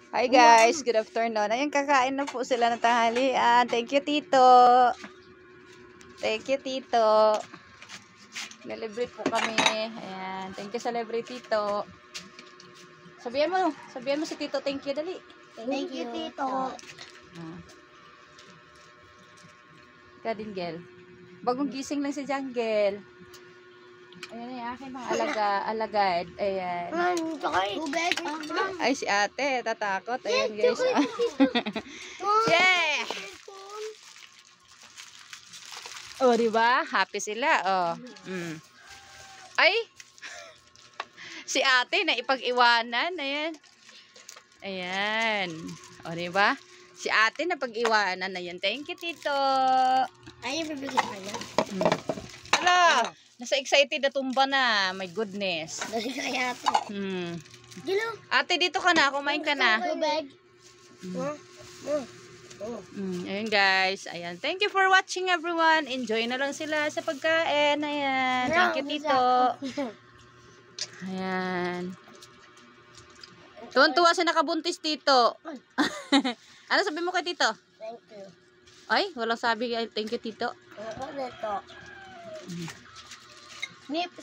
Hi guys, good afternoon. Ayun, kakain na po sila ng tanghalian. Thank you, Tito. Thank you, Tito. Celebrate po kami. Ayan, thank you, celebrate, Tito. Sabihan mo si Tito, thank you, dali. Thank you, Tito. Kadingel. Bagong gising lang si Jungle. Ayan yung aking mga alagad. Ayan. Tubig. Ay, si ate, tatakot. Ayan, guys. Yeah! Oh, diba? Happy sila. Oh. Ay! Si ate na ipag-iwanan. Ayan. Ayan. O, diba? Si ate na pag-iwanan. Ayan. Thank you, Tito. Ay, bibigyan ka na. Hala! Nasa excited na tumba na. My goodness. Dali kaya ito. Dilo. Ate, dito ka na. Kumain ka na. Tubig. Ayan, guys. Ayan. Thank you for watching, everyone. Enjoy na lang sila sa pagkain. Ayan. Thank you, Tito. Ayan. Tuwan-tuwa siya nakabuntis, Tito. Ano sabi mo kay Tito? Thank you. Ay, walang sabi. Thank you, Tito. Ano ito? Nip.